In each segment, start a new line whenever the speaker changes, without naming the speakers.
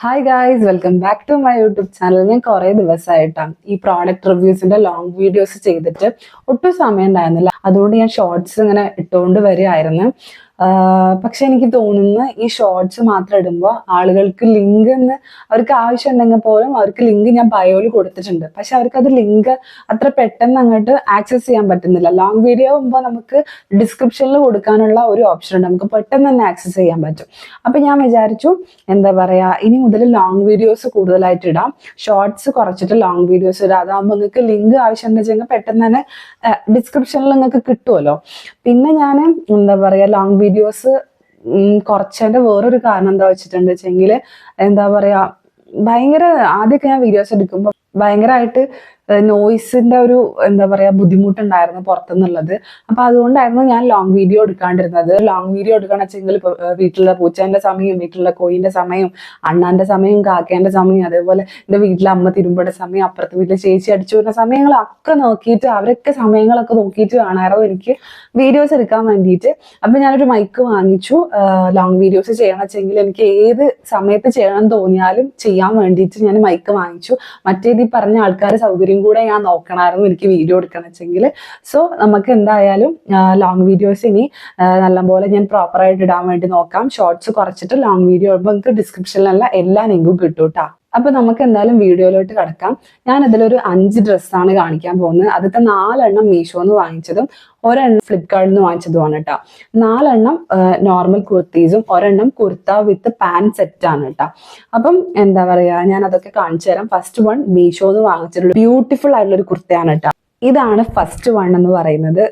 Hi guys, welcome back to my YouTube channel. ഞാൻ കുറേ ദിവസമായിട്ടാണ് ഈ പ്രോഡക്റ്റ് റിവ്യൂസിന്റെ ലോങ് വീഡിയോസ് ചെയ്തിട്ട് ഒട്ടും സമയം ഉണ്ടായിരുന്നില്ല. അതുകൊണ്ട് ഞാൻ ഷോർട്സ് ഇങ്ങനെ ഇട്ടുകൊണ്ട് വരികയായിരുന്നു. പക്ഷെ എനിക്ക് തോന്നുന്നു ഈ ഷോർട്സ് മാത്രം ഇടുമ്പോൾ ആളുകൾക്ക് ലിങ്ക് അവർക്ക് ആവശ്യം ഉണ്ടെങ്കിൽ പോലും അവർക്ക് ലിങ്ക് ഞാൻ ബയോയിൽ കൊടുത്തിട്ടുണ്ട്. പക്ഷെ അവർക്ക് അത് ലിങ്ക് അത്ര പെട്ടെന്ന് അങ്ങോട്ട് ആക്സസ് ചെയ്യാൻ പറ്റുന്നില്ല. ലോങ് വീഡിയോ ആകുമ്പോൾ നമുക്ക് ഡിസ്ക്രിപ്ഷനിൽ കൊടുക്കാനുള്ള ഒരു ഓപ്ഷൻ ഉണ്ട്, നമുക്ക് പെട്ടെന്ന് തന്നെ ആക്സസ് ചെയ്യാൻ പറ്റും. അപ്പൊ ഞാൻ വിചാരിച്ചു, എന്താ പറയാ, ഇനി മുതൽ ലോങ് വീഡിയോസ് കൂടുതലായിട്ട് ഇടാം, ഷോർട്സ് കുറച്ചിട്ട് ലോങ് വീഡിയോസ് ഇടാം. അതാകുമ്പോൾ നിങ്ങൾക്ക് ലിങ്ക് ആവശ്യം ഉണ്ടെന്ന് വെച്ചാൽ പെട്ടെന്ന് തന്നെ ഡിസ്ക്രിപ്ഷനിൽ നിങ്ങൾക്ക് കിട്ടുമല്ലോ. പിന്നെ ഞാൻ എന്താ പറയാ, ലോങ് വീഡിയോസ് കുറച്ചതിന്റെ വേറൊരു കാരണം എന്താ വെച്ചിട്ടുണ്ടെങ്കിൽ, എന്താ പറയാ, ഭയങ്കര ആദ്യമൊക്കെ ഞാൻ വീഡിയോസ് എടുക്കുമ്പോൾ ഭയങ്കരമായിട്ട് നോയ്സിന്റെ ഒരു എന്താ പറയാ ബുദ്ധിമുട്ടുണ്ടായിരുന്നു പുറത്തുനിന്നുള്ളത്. അപ്പൊ അതുകൊണ്ടായിരുന്നു ഞാൻ ലോങ് വീഡിയോ എടുക്കാണ്ടിരുന്നത്. ലോങ് വീഡിയോ എടുക്കണം വെച്ചെങ്കിൽ ഇപ്പൊ വീട്ടിലെ പൂച്ചേന്റെ സമയം, വീട്ടിലെ കോയിന്റെ സമയം, അണ്ണാന്റെ സമയം, കാക്കേന്റെ സമയം, അതേപോലെ എന്റെ വീട്ടിലെ അമ്മ തിരുമ്പയുടെ സമയം, അപ്പുറത്തെ വീട്ടിലെ ചേച്ചി അടിച്ചു വരുന്ന സമയങ്ങളൊക്കെ നോക്കിയിട്ട് അവരൊക്കെ സമയങ്ങളൊക്കെ നോക്കിയിട്ട് കാണാറോ എനിക്ക് വീഡിയോസ് എടുക്കാൻ വേണ്ടിയിട്ട്. അപ്പൊ ഞാനൊരു മൈക്ക് വാങ്ങിച്ചു. ലോങ് വീഡിയോസ് ചെയ്യണം വെച്ചെങ്കിൽ എനിക്ക് ഏത് സമയത്ത് ചെയ്യണം തോന്നിയാലും ചെയ്യാൻ വേണ്ടിയിട്ട് ഞാൻ മൈക്ക് വാങ്ങിച്ചു. മറ്റേത് ഈ പറഞ്ഞ ആൾക്കാർ സൗകര്യം കൂടെ ഞാൻ നോക്കണമായിരുന്നു എനിക്ക് വീഡിയോ എടുക്കണം വെച്ചെങ്കിൽ. സോ നമുക്ക് എന്തായാലും ലോങ് വീഡിയോസ് ഇനി നല്ലപോലെ ഞാൻ പ്രോപ്പറായിട്ട് ഇടാൻ വേണ്ടി നോക്കാം. ഷോർട്സ് കുറച്ചിട്ട് ലോങ് വീഡിയോ ആകുമ്പോൾ നമുക്ക് ഡിസ്ക്രിപ്ഷനിലല്ല എല്ലാ ലിങ്കും കിട്ടും കേട്ടോ. അപ്പൊ നമുക്ക് എന്തായാലും വീഡിയോയിലോട്ട് കിടക്കാം. ഞാൻ അതിലൊരു 5 ഡ്രസ്സാണ് കാണിക്കാൻ പോകുന്നത്. ആദ്യത്തെ 4 മീഷോന്ന് വാങ്ങിച്ചതും 1 ഫ്ലിപ്കാർട്ടിൽ നിന്ന് വാങ്ങിച്ചതുമാണ് കേട്ടോ. 4 നോർമൽ കുർത്തീസും 1 കുർത്ത വിത്ത് പാന്റ് സെറ്റ് ആണ് കേട്ടോ. അപ്പം എന്താ പറയാ, ഞാൻ അതൊക്കെ കാണിച്ചു തരാം. ഫസ്റ്റ് വൺ മീഷോന്ന് വാങ്ങിച്ചിട്ടുള്ള ബ്യൂട്ടിഫുൾ ആയിട്ടുള്ള ഒരു കുർത്തയാണ് കേട്ടോ. ഇതാണ് ഫസ്റ്റ് വൺ എന്ന് പറയുന്നത്.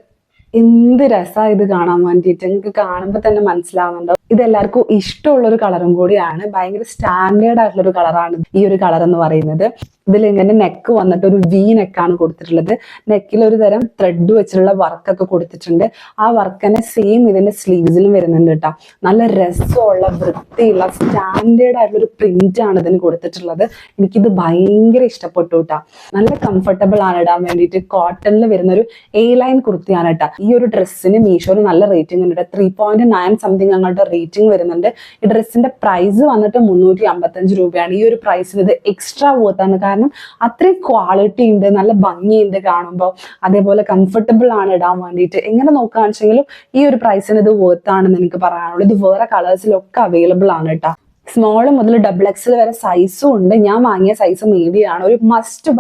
എന്ത് രസമാണ് ഇത് കാണാൻ വേണ്ടിയിട്ട്, നിങ്ങൾക്ക് കാണുമ്പോൾ തന്നെ മനസ്സിലാവുന്നുണ്ടോ. ഇത് എല്ലാവർക്കും ഇഷ്ടമുള്ള ഒരു കളറും കൂടിയാണ്. ഭയങ്കര സ്റ്റാൻഡേർഡ് ആയിട്ടുള്ള ഒരു കളറാണ് ഈ ഒരു കളർ എന്ന് പറയുന്നത്. ഇതിൽ ഇങ്ങനെ നെക്ക് വന്നിട്ട് ഒരു വി നെക്കാണ് കൊടുത്തിട്ടുള്ളത്. നെക്കിൽ ഒരു തരം ത്രെഡ് വെച്ചിട്ടുള്ള വർക്കൊക്കെ കൊടുത്തിട്ടുണ്ട്. ആ വർക്ക് തന്നെ സെയിം ഇതിന്റെ സ്ലീവ്സിലും വരുന്നുണ്ട് കേട്ടോ. നല്ല രസമുള്ള വൃത്തിയുള്ള സ്റ്റാൻഡേർഡ് ആയിട്ടുള്ള ഒരു പ്രിന്റ് ആണ് ഇതിന് കൊടുത്തിട്ടുള്ളത്. എനിക്കിത് ഭയങ്കര ഇഷ്ടപ്പെട്ടു കേട്ടോ. നല്ല കംഫർട്ടബിൾ ആണ് ഇടാൻ വേണ്ടിയിട്ട്. കോട്ടണിൽ വരുന്ന ഒരു A-ലൈൻ കുർത്തിയാണ് കേട്ടോ. ഈ ഒരു ഡ്രസ്സിന് മീഷോയിൽ നല്ല റേറ്റിംഗ് ഉണ്ട്. 3.9 സംതിങ് അങ്ങോട്ട് റേറ്റിംഗ് വരുന്നുണ്ട്. ഈ ഡ്രസ്സിന്റെ പ്രൈസ് വന്നിട്ട് 355 രൂപയാണ്. ഈ ഒരു പ്രൈസിന് ഇത് എക്സ്ട്രാ വർത്താണ്. കാരണം അത്രയും ക്വാളിറ്റി ഉണ്ട്, നല്ല ഭംഗിയുണ്ട് കാണുമ്പോൾ, അതേപോലെ കംഫർട്ടബിൾ ആണ് ഇടാൻ വേണ്ടിയിട്ട്. എങ്ങനെ നോക്കുകയാണെങ്കിലും ഈ ഒരു പ്രൈസിന് ഇത് വർത്താണെന്ന് എനിക്ക് പറയാനുള്ളൂ. ഇത് വേറെ കളേഴ്സിലൊക്കെ അവൈലബിൾ ആണ് കേട്ടോ. സ്മോൾ മുതൽ XXL വരെ സൈസും ഉണ്ട്. ഞാൻ വാങ്ങിയ സൈസ് മീഡിയം ആണ്. ഒരു മസ്റ്റ്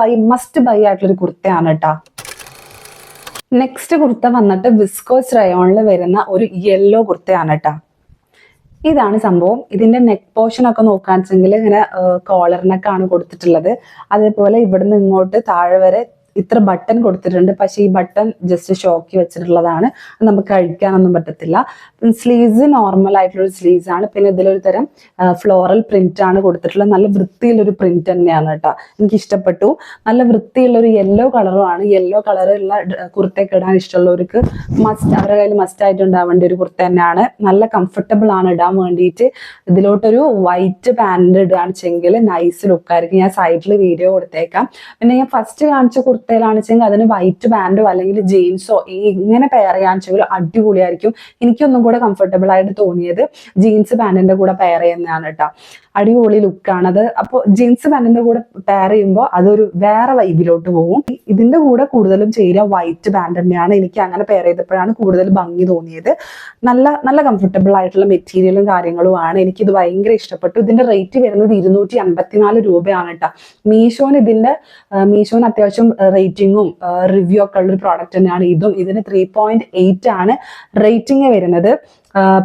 ബൈ ആയിട്ടുള്ളൊരു കുർത്തയാണ് കേട്ടോ. നെക്സ്റ്റ് കുർത്ത വന്നിട്ട് വിസ്കോസ് റയോണിൽ വരുന്ന ഒരു യെല്ലോ കുർത്തയാണ് കേട്ടോ. ഇതാണ് സംഭവം. ഇതിന്റെ നെക്ക് പോർഷൻ ഒക്കെ നോക്കുകയാണെന്നുവെച്ചെങ്കിൽ ഇങ്ങനെ കോളറിനൊക്കെയാണ് കൊടുത്തിട്ടുള്ളത്. അതേപോലെ ഇവിടുന്ന് ഇങ്ങോട്ട് താഴെ വരെ ഇത്ര ബട്ടൺ കൊടുത്തിട്ടുണ്ട്. പക്ഷെ ഈ ബട്ടൺ ജസ്റ്റ് ഷോക്കി വെച്ചിട്ടുള്ളതാണ്, നമുക്ക് കഴിക്കാനൊന്നും പറ്റത്തില്ല. സ്ലീവ്സ് നോർമൽ ആയിട്ടുള്ള സ്ലീവ്സ് ആണ്. പിന്നെ ഇതിലൊരു തരം ഫ്ലോറൽ പ്രിന്റ് ആണ് കൊടുത്തിട്ടുള്ളത്. നല്ല വൃത്തിയുള്ളൊരു പ്രിന്റ് തന്നെയാണ് കേട്ടോ. എനിക്ക് ഇഷ്ടപ്പെട്ടു. നല്ല വൃത്തിയുള്ളൊരു യെല്ലോ കളറുമാണ്. യെല്ലോ കളറുള്ള കുർത്തയൊക്കെ ഇടാൻ ഇഷ്ടമുള്ളവർക്ക് അവരുടെ കയ്യിൽ മസ്റ്റ് ആയിട്ട് ഉണ്ടാവേണ്ട ഒരു കുർത്ത തന്നെയാണ്. നല്ല കംഫർട്ടബിൾ ആണ് ഇടാൻ വേണ്ടിയിട്ട്. ഇതിലോട്ടൊരു വൈറ്റ് പാന്റ് ഇടുകയാണെന്നുവെച്ചെങ്കിൽ നൈസ് ലുക്കായിരിക്കും. ഞാൻ സൈഡിൽ വീഡിയോ കൊടുത്തേക്കാം. പിന്നെ ഞാൻ ഫസ്റ്റ് കാണിച്ച കുർത്തയിലാണെന്നുവെച്ചെങ്കിൽ അതിന് വൈറ്റ് പാന്റോ അല്ലെങ്കിൽ ജീൻസോ ഇങ്ങനെ പെയർ ചെയ്യാണെന്നുവെച്ചെങ്കിൽ അടിപൊളിയായിരിക്കും. എനിക്കൊന്നും കൂടെ കംഫർട്ടബിൾ ആയിട്ട് തോന്നിയത് ജീൻസ് പാന്റിന്റെ കൂടെ പെയർ ചെയ്യുന്നതാണ് കേട്ടോ. അടിപൊളി ലുക്കാണത്. അപ്പോൾ ജീൻസ് പാന്റിന്റെ കൂടെ പെയർ ചെയ്യുമ്പോൾ അതൊരു വേറെ വൈബിലോട്ട് പോകും. ഇതിന്റെ കൂടെ കൂടുതലും ചേരുക വൈറ്റ് പാന്റ് തന്നെയാണ്. എനിക്ക് അങ്ങനെ പെയർ ചെയ്തപ്പോഴാണ് കൂടുതൽ ഭംഗി തോന്നിയത്. നല്ല കംഫർട്ടബിൾ ആയിട്ടുള്ള മെറ്റീരിയലും കാര്യങ്ങളുമാണ്. എനിക്കിത് ഭയങ്കര ഇഷ്ടപ്പെട്ടു. ഇതിന്റെ റേറ്റ് വരുന്നത് 254 രൂപയാണ് കേട്ടോ. മീഷോന് അത്യാവശ്യം റേറ്റിംഗും റിവ്യൂ ഒക്കെ ഉള്ളൊരു പ്രോഡക്റ്റ് തന്നെയാണ് ഇതും. ഇതിന് 3.8 ആണ് റേറ്റിംഗ് വരുന്നത്.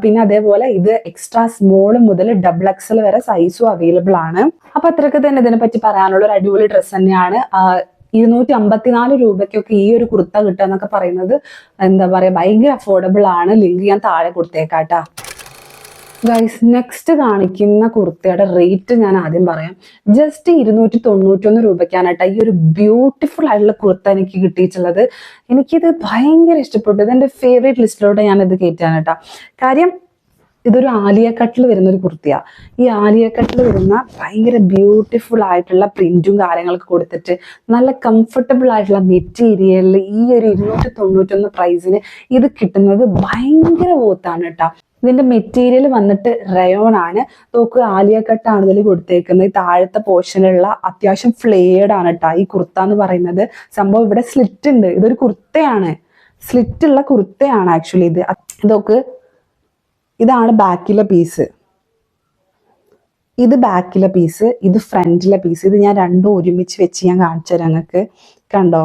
പിന്നെ അതേപോലെ ഇത് എക്സ്ട്രാ സ്മോൾ മുതൽ XXL വരെ സൈസും അവൈലബിൾ ആണ്. അപ്പൊ അത്രയൊക്കെ തന്നെ ഇതിനെ പറ്റി പറയാനുള്ള ഒരു അടിപൊളി ഡ്രസ്സ് തന്നെയാണ്. 254 രൂപയ്ക്കൊക്കെ ഈ ഒരു കുർത്ത കിട്ടുക എന്നൊക്കെ പറയുന്നത് എന്താ പറയാ, ഭയങ്കര അഫോർഡബിൾ ആണ്. ലിങ്ക് ഞാൻ താഴെ കൊടുത്തേക്കാട്ടാ. ഗൈസ്, നെക്സ്റ്റ് കാണിക്കുന്ന കുർത്തയുടെ റേറ്റ് ഞാൻ ആദ്യം പറയാം. ജസ്റ്റ് 291 രൂപയ്ക്കാണ് കേട്ടോ ഈ ഒരു ബ്യൂട്ടിഫുൾ ആയിട്ടുള്ള കുർത്ത എനിക്ക് കിട്ടിയിട്ടുള്ളത്. എനിക്കിത് ഭയങ്കര ഇഷ്ടപ്പെട്ടു. ഇതെന്റെ ഫേവറേറ്റ് ലിസ്റ്റിലോട്ട് ഞാനിത് കയറ്റാണ് കേട്ടോ. കാര്യം ഇതൊരു ആലിയ കട്ടിൽ വരുന്ന ഒരു കുർത്തിയാണ്. ഈ ആലിയ കട്ടിൽ വരുന്ന ഭയങ്കര ബ്യൂട്ടിഫുൾ ആയിട്ടുള്ള പ്രിന്റും കാര്യങ്ങളൊക്കെ കൊടുത്തിട്ട് നല്ല കംഫർട്ടബിൾ ആയിട്ടുള്ള മെറ്റീരിയലിൽ ഈ ഒരു 291 പ്രൈസിന് ഇത് കിട്ടുന്നത് ഭയങ്കര വോത്താണ് കേട്ടോ. ഇതിന്റെ മെറ്റീരിയൽ വന്നിട്ട് റയോൺ ആണ്. നോക്കുക, ആലിയ കട്ടാണ് ഇതിൽ കൊടുത്തേക്കുന്നത്. ഈ താഴത്തെ പോർഷനുള്ള അത്യാവശ്യം ഫ്ലെയർഡ് ആണ് കേട്ടോ ഈ കുർത്ത എന്ന് പറയുന്നത്. സംഭവം ഇവിടെ സ്ലിറ്റ് ഉണ്ട്. ഇതൊരു കുർത്തയാണ്, സ്ലിറ്റ് ഉള്ള കുർത്തയാണ് ആക്ച്വലി ഇത്. ഇതൊക്കെ ഇതാണ് ബാക്കിലെ പീസ്, ഇത് ബാക്കിലെ പീസ്, ഇത് ഫ്രണ്ടിലെ പീസ്. ഇത് ഞാൻ രണ്ടും ഒരുമിച്ച് വെച്ച് ഞാൻ കാണിച്ചു തരാം നിങ്ങൾക്ക്. കണ്ടോ,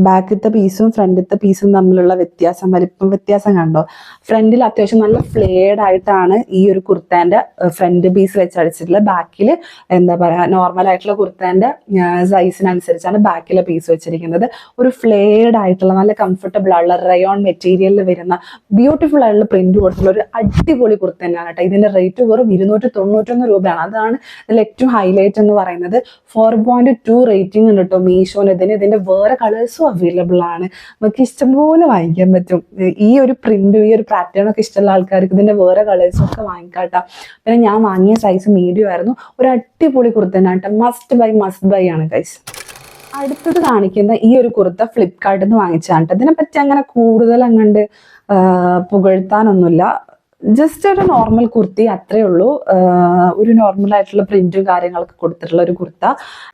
ബാക്കിലത്തെ പീസും ഫ്രണ്ടിലത്തെ പീസും തമ്മിലുള്ള വ്യത്യാസം, വലിപ്പം വ്യത്യാസം കണ്ടോ? ഫ്രണ്ടിൽ അത്യാവശ്യം നല്ല ഫ്ലെയർഡ് ആയിട്ടാണ് ഈ ഒരു കുർത്തേന്റെ ഫ്രണ്ട് പീസ് വെച്ച് അടിച്ചിട്ടുള്ളത്. ബാക്കിൽ എന്താ പറയാ, നോർമൽ ആയിട്ടുള്ള കുർത്തേന്റെ സൈസിനനുസരിച്ചാണ് ബാക്കിലെ പീസ് വെച്ചിരിക്കുന്നത്. ഒരു ഫ്ലെയർഡ് ആയിട്ടുള്ള നല്ല കംഫർട്ടബിൾ ആയിട്ടുള്ള റയോൺ മെറ്റീരിയലിൽ വരുന്ന ബ്യൂട്ടിഫുൾ ആയിട്ടുള്ള പ്രിന്റ് കൊടുത്തുള്ള ഒരു അടിപൊളി കുർത്ത തന്നെയാണ് കേട്ടോ. ഇതിന്റെ റേറ്റ് വെറും 291 രൂപയാണ്. അതാണ് ഇതിൽ ഏറ്റവും ഹൈലൈറ്റ് എന്ന് പറയുന്നത്. 4.2 റേറ്റിംഗ് ഉണ്ട് കേട്ടോ മീഷോന് ഇതിന്. ഇതിന്റെ വേറെ കളേഴ്സും അവൈലബിൾ ആണ്, നമുക്ക് ഇഷ്ടംപോലെ വാങ്ങിക്കാൻ പറ്റും. ഈ ഒരു പ്രിന്റും ഈ ഒരു പാറ്റേൺ ഒക്കെ ഇഷ്ടമുള്ള ആൾക്കാർക്ക് ഇതിന്റെ വേറെ കളേഴ്സും ഒക്കെ വാങ്ങിക്കാട്ടോ. പിന്നെ ഞാൻ വാങ്ങിയ സൈസ് മീഡിയം ആയിരുന്നു. ഒരു അടിപൊളി കുർത്ത തന്നെ കേട്ടോ. മസ്റ്റ് ബൈ ആണ് ഗൈസ്. അടുത്തത് കാണിക്കുന്ന ഈ ഒരു കുർത്ത ഫ്ലിപ്കാർട്ടിൽ നിന്ന് വാങ്ങിച്ചാണ്. ഇതിനെപ്പറ്റി അങ്ങനെ കൂടുതൽ അങ്ങോട്ട് പുകഴ്ത്താനൊന്നുമില്ല. ജസ്റ്റ് ഒരു നോർമൽ കുർത്തി, അത്രേ ഉള്ളൂ. ഒരു നോർമൽ ആയിട്ടുള്ള പ്രിന്റും കാര്യങ്ങളൊക്കെ കൊടുത്തിട്ടുള്ള ഒരു കുർത്ത.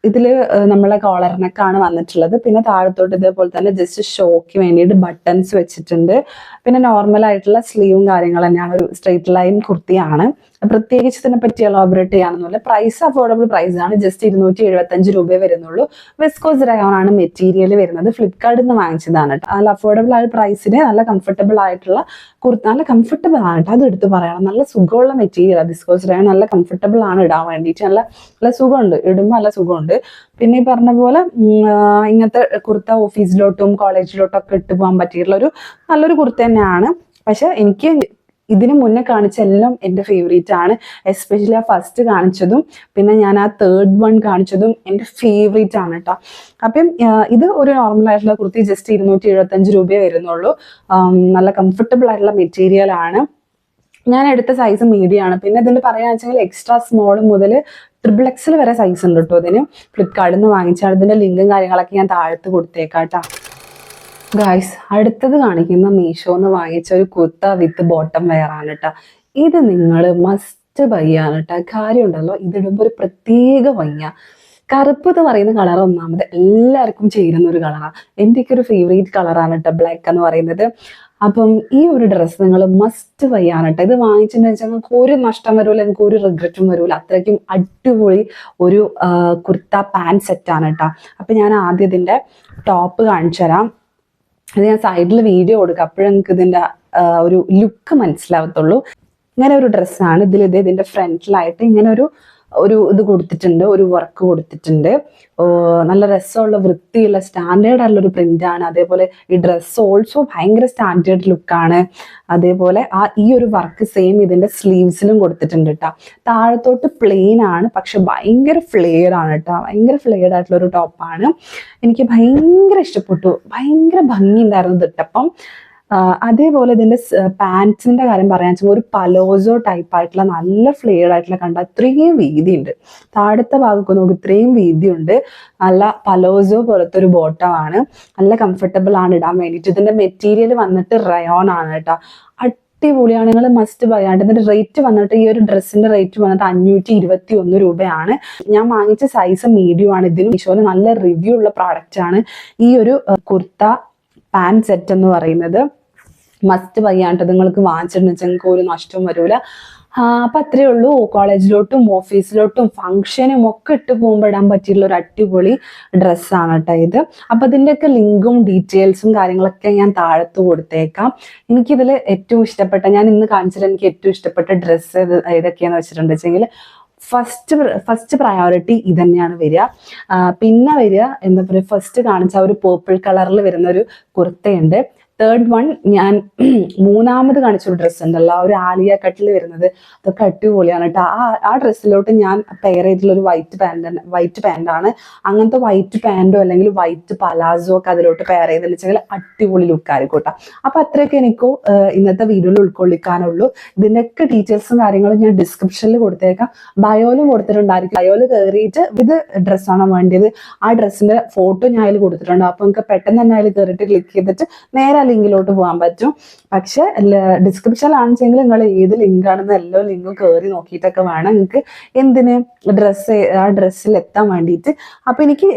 ഇതില് നമ്മളെ കോളറിനൊക്കെയാണ് വന്നിട്ടുള്ളത്. പിന്നെ താഴത്തോട്ട് ഇതേപോലെ തന്നെ ജസ്റ്റ് ഷോക്ക് വേണ്ടിയിട്ട് ബട്ടൺസ് വെച്ചിട്ടുണ്ട്. പിന്നെ നോർമൽ ആയിട്ടുള്ള സ്ലീവും കാര്യങ്ങൾ തന്നെയാണ്. ഒരു സ്ട്രെയിറ്റ് ലൈൻ കുർത്തിയാണ്. പ്രത്യേകിച്ച് ഇതിനെ പറ്റി എലോബറേറ്റ് ചെയ്യാനൊന്നുമില്ല. പ്രൈസ് അഫോർഡബിൾ പ്രൈസ് ആണ്. ജസ്റ്റ് 275 രൂപയെ വരുന്നുള്ളൂ. വെസ്കോസ് റയോൺ ആണ് മെറ്റീരിയൽ വരുന്നത്. ഫ്ലിപ്കാർട്ടിൽ നിന്ന് വാങ്ങിച്ചതാണ് കേട്ടോ. നല്ല അഫോർഡബിൾ ആയ പ്രൈസിന് നല്ല കംഫർട്ടബിൾ ആയിട്ടുള്ള കുർത്ത, നല്ല കംഫർട്ടബിൾ ആണ് കേട്ടോ. അത് എടുത്ത് പറയണം. നല്ല സുഖമുള്ള മെറ്റീരിയൽ വിസ്കോസ് റയോൺ. നല്ല കംഫർട്ടബിൾ ആണ് ഇടാൻ വേണ്ടിയിട്ട്. നല്ല സുഖമുണ്ട്, ഇടുമ്പോൾ നല്ല സുഖമുണ്ട്. പിന്നെ ഈ പറഞ്ഞ പോലെ ഇങ്ങനത്തെ കുർത്ത ഓഫീസിലോട്ടും കോളേജിലോട്ടും ഒക്കെ ഇട്ട് പോകാൻ പറ്റിയിട്ടുള്ള ഒരു നല്ലൊരു കുർത്ത തന്നെയാണ്. പക്ഷെ എനിക്ക് ഇതിന് മുന്നേ കാണിച്ച എല്ലാം എൻ്റെ ഫേവറേറ്റ് ആണ്. എസ്പെഷ്യലി ആ ഫസ്റ്റ് കാണിച്ചതും പിന്നെ ഞാൻ ആ തേർഡ് വൺ കാണിച്ചതും എൻ്റെ ഫേവറേറ്റ് ആണ് കേട്ടോ. അപ്പം ഇത് ഒരു നോർമൽ ആയിട്ടുള്ള കുർത്തി ജസ്റ്റ് 275 രൂപയെ വരുന്നുള്ളൂ. നല്ല കംഫർട്ടബിൾ ആയിട്ടുള്ള മെറ്റീരിയൽ ആണ്. ഞാൻ എടുത്ത സൈസ് മീഡിയം ആണ്. പിന്നെ ഇതിൻ്റെ പറയാന്ന് വെച്ചാൽ എക്സ്ട്രാ സ്മോൾ മുതൽ XXL വരെ സൈസ് ഉണ്ട് കേട്ടോ ഇതിന്. ഫ്ലിപ്കാർട്ടിൽ നിന്ന് വാങ്ങിച്ചാണ്. ഇതിൻ്റെ ലിങ്കും കാര്യങ്ങളൊക്കെ ഞാൻ താഴത്ത് കൊടുത്തേക്കാം കേട്ടോ. ഗായ്സ്, അടുത്തത് കാണിക്കുന്ന മീഷോന്ന് വാങ്ങിച്ച ഒരു കുർത്ത വിത്ത് ബോട്ടം വെയർ ആണ് കേട്ടോ. ഇത് നിങ്ങൾ മസ്റ്റ് ബൈ ആണ് കേട്ടോ. കാര്യം ഉണ്ടല്ലോ, ഇതിടുമ്പോൾ ഒരു പ്രത്യേക ഭംഗിയ. കറുപ്പ് എന്ന് പറയുന്ന കളർ ഒന്നാമത് എല്ലാവർക്കും ചേരുന്ന ഒരു കളറാണ്. എൻ്റെയൊക്കെ ഒരു ഫേവറേറ്റ് കളറാണ് കേട്ടോ ബ്ലാക്ക് എന്ന് പറയുന്നത്. അപ്പം ഈ ഒരു ഡ്രസ്സ് നിങ്ങൾ മസ്റ്റ് ബൈ ആണ് കേട്ടോ. ഇത് വാങ്ങിച്ചിട്ടുണ്ടെന്ന് വെച്ചാൽ നിങ്ങൾക്ക് ഒരു നഷ്ടം വരൂല, നിങ്ങൾക്ക് ഒരു റിഗ്രറ്റും വരൂല. അത്രയ്ക്കും അടിപൊളി ഒരു കുർത്ത പാൻറ് സെറ്റാണ് കേട്ടോ. അപ്പം ഞാൻ ആദ്യം ഇതിൻ്റെ ടോപ്പ് കാണിച്ചു തരാം. ഇത് ഞാൻ സൈഡിൽ വീഡിയോ കൊടുക്കാം, അപ്പോഴും നിങ്ങൾക്ക് ഇതിൻ്റെ ഒരു ലുക്ക് മനസ്സിലാവത്തുള്ളൂ. ഇങ്ങനെ ഒരു ഡ്രസ്സാണ്. ഇതിൻ്റെ ഫ്രണ്ടിലായിട്ട് ഇങ്ങനെ ഒരു ഇത് കൊടുത്തിട്ടുണ്ട്, ഒരു വർക്ക് കൊടുത്തിട്ടുണ്ട്. നല്ല രസമുള്ള വൃത്തിയുള്ള സ്റ്റാൻഡേർഡ് ആയിട്ടുള്ള ഒരു പ്രിന്റാണ്. അതേപോലെ ഈ ഡ്രസ്സ് ഓൾസോ ഭയങ്കര സ്റ്റാൻഡേർഡ് ലുക്കാണ്. അതേപോലെ ഈ ഒരു വർക്ക് സെയിം ഇതിൻ്റെ സ്ലീവ്സിലും കൊടുത്തിട്ടുണ്ട് കേട്ടോ. താഴത്തോട്ട് പ്ലെയിൻ ആണ്, പക്ഷെ ഭയങ്കര ഫ്ലെയർ ആണ് കേട്ടോ. ഭയങ്കര ഫ്ലെയർഡ് ആയിട്ടുള്ള ഒരു ടോപ്പാണ്. എനിക്ക് ഭയങ്കര ഇഷ്ടപ്പെട്ടു. ഭയങ്കര ഭംഗി ഉണ്ടായിരുന്നു ഇതിട്ടപ്പം. അതേപോലെ ഇതിൻ്റെ പാൻസിൻ്റെ കാര്യം പറയാൻ വെച്ചാൽ ഒരു പലോസോ ടൈപ്പ് ആയിട്ടുള്ള നല്ല ഫ്ലെയർഡ് ആയിട്ടുള്ള കണ്ട ഇത്രയും വീതിയുണ്ട്. താഴത്തെ ഭാഗമൊക്കെ നോക്കി ഇത്രയും വീതിയുണ്ട്. നല്ല പലോസോ പോലത്തെ ഒരു ബോട്ടമാണ്. നല്ല കംഫർട്ടബിൾ ആണ് ഇടാൻ വേണ്ടിയിട്ട്. ഇതിൻ്റെ മെറ്റീരിയൽ വന്നിട്ട് റയോൺ ആണ് കേട്ടോ. അടിപൊളിയാണ്. നിങ്ങൾ മസ്റ്റ് ബൈ ആണ്. ഇതിൻ്റെ റേറ്റ് വന്നിട്ട് ഈ ഒരു ഡ്രസ്സിൻ്റെ റേറ്റ് വന്നിട്ട് 521 രൂപയാണ്. ഞാൻ വാങ്ങിച്ച സൈസ് മീഡിയം ആണ്. ഇതിന് മീഷോയിൽ നല്ല റിവ്യൂ ഉള്ള പ്രോഡക്റ്റ് ആണ് ഈ ഒരു കുർത്ത പാൻറ് സെറ്റ് എന്ന് പറയുന്നത്. മസ്റ്റ് ബൈ ആണ്. നിങ്ങൾക്ക് വാങ്ങിച്ചിട്ടുണ്ടെന്ന് വെച്ചാൽ നിങ്ങൾക്ക് ഒരു നഷ്ടവും വരൂല. അപ്പം അത്രയേ ഉള്ളൂ. കോളേജിലോട്ടും ഓഫീസിലോട്ടും ഫംഗ്ഷനും ഒക്കെ ഇട്ട് പോകുമ്പോൾ ഇടാൻ പറ്റിയിട്ടുള്ള ഒരു അടിപൊളി ഡ്രസ്സാണ് കേട്ടോ ഇത്. അപ്പം ഇതിൻ്റെയൊക്കെ ലിങ്കും ഡീറ്റെയിൽസും കാര്യങ്ങളൊക്കെ ഞാൻ താഴത്ത് കൊടുത്തേക്കാം. എനിക്കിതിൽ ഏറ്റവും ഇഷ്ടപ്പെട്ട, ഞാൻ ഇന്ന് കാണിച്ചിട്ട് എനിക്ക് ഏറ്റവും ഇഷ്ടപ്പെട്ട ഡ്രസ്സ് ഏതൊക്കെയാണെന്ന് വെച്ചിട്ടുണ്ട് വെച്ചെങ്കിൽ ഫസ്റ്റ് പ്രയോറിറ്റി ഇത് തന്നെയാണ് വരിക. പിന്നെ വരിക എന്താ പറയുക, ഫസ്റ്റ് കാണിച്ച ഒരു പേർപ്പിൾ കളറിൽ വരുന്ന ഒരു കുർത്തയുണ്ട്. തേർഡ് വൺ ഞാൻ മൂന്നാമത് കാണിച്ചൊരു ഡ്രസ്സ് ഉണ്ടല്ലോ, ഒരു ആലിയ കട്ടിൽ വരുന്നത്, അതൊക്കെ അടിപൊളിയാണ് കേട്ടോ. ആ ഡ്രസ്സിലോട്ട് ഞാൻ പെയർ ചെയ്തിട്ടുള്ള ഒരു വൈറ്റ് പാൻ്റാണ്. അങ്ങനത്തെ വൈറ്റ് പാൻറ്റോ അല്ലെങ്കിൽ വൈറ്റ് പലാസോ ഒക്കെ അതിലോട്ട് പെയർ ചെയ്തെന്ന് വെച്ചാൽ അടിപൊളി ലുക്ക് ആയിരിക്കും കേട്ടോ. അപ്പൊ അത്രയൊക്കെ എനിക്ക് ഇന്നത്തെ വീഡിയോയിൽ ഉൾക്കൊള്ളിക്കാനുള്ളൂ. ഇതിൻ്റെയൊക്കെ ഡീറ്റെയിൽസും കാര്യങ്ങളും ഞാൻ ഡിസ്ക്രിപ്ഷനിൽ കൊടുത്തേക്കാം, ബയോയിലും കൊടുത്തിട്ടുണ്ടായിരിക്കും. ബയോയിൽ കയറിയിട്ട് ഇത് ഡ്രസ്സാണോ വേണ്ടിയത്, ആ ഡ്രസ്സിന്റെ ഫോട്ടോ ഞാൻ അതിൽ കൊടുത്തിട്ടുണ്ട്. അപ്പൊ നിങ്ങൾക്ക് പെട്ടെന്ന് തന്നെ അതിൽ കയറിയിട്ട് ക്ലിക്ക് ചെയ്തിട്ട് നേരെ ലിങ്കിലോട്ട് പോകാൻ പറ്റും. പക്ഷെ ഡിസ്ക്രിപ്ഷനിലാണെച്ചെങ്കിൽ നിങ്ങൾ ഏത് ലിങ്കാണെന്ന് എല്ലാ ലിങ്കും കയറി നോക്കിയിട്ടൊക്കെ വേണം നിങ്ങൾക്ക് എന്തിന് ആ ഡ്രസ്സിൽ എത്താൻ വേണ്ടിയിട്ട്. അപ്പൊ എനിക്ക്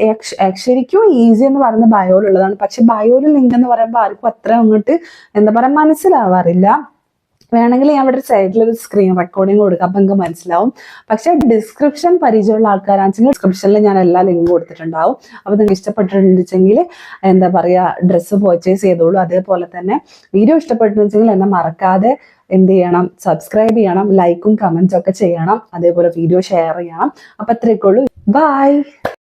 ശരിക്കും ഈസി എന്ന് പറയുന്ന ബയോയിലുള്ളതാണ്. പക്ഷെ ബയോയിൽ ലിങ്ക് എന്ന് പറയുമ്പോൾ ആർക്കും അത്ര അങ്ങോട്ട് എന്താ പറയാ മനസ്സിലാവാറില്ല. വേണമെങ്കിൽ ഞാൻ ഇവിടെ സൈഡിലൊരു സ്ക്രീൻ റെക്കോർഡിങ് കൊടുക്കാം, അപ്പം നിങ്ങൾക്ക് മനസ്സിലാവും. പക്ഷെ ഡിസ്ക്രിപ്ഷൻ പരിചയമുള്ള ആൾക്കാരാണെച്ചെങ്കിൽ ഡിസ്ക്രിപ്ഷനിൽ ഞാൻ എല്ലാ ലിങ്കും കൊടുത്തിട്ടുണ്ടാവും. അപ്പോൾ നിങ്ങൾക്ക് ഇഷ്ടപ്പെട്ടിട്ടുണ്ടെങ്കിൽ എന്താ പറയുക, ഡ്രസ്സ് പർച്ചേസ് ചെയ്തോളൂ. അതേപോലെ തന്നെ വീഡിയോ ഇഷ്ടപ്പെട്ടിട്ടുണ്ടെങ്കിൽ എന്നെ മറക്കാതെ എന്ത് ചെയ്യണം, സബ്സ്ക്രൈബ് ചെയ്യണം, ലൈക്കും കമൻറ്റും ഒക്കെ ചെയ്യണം. അതേപോലെ വീഡിയോ ഷെയർ ചെയ്യണം. അപ്പം അത്രയൊക്കെ ഉള്ളൂ. ബൈ.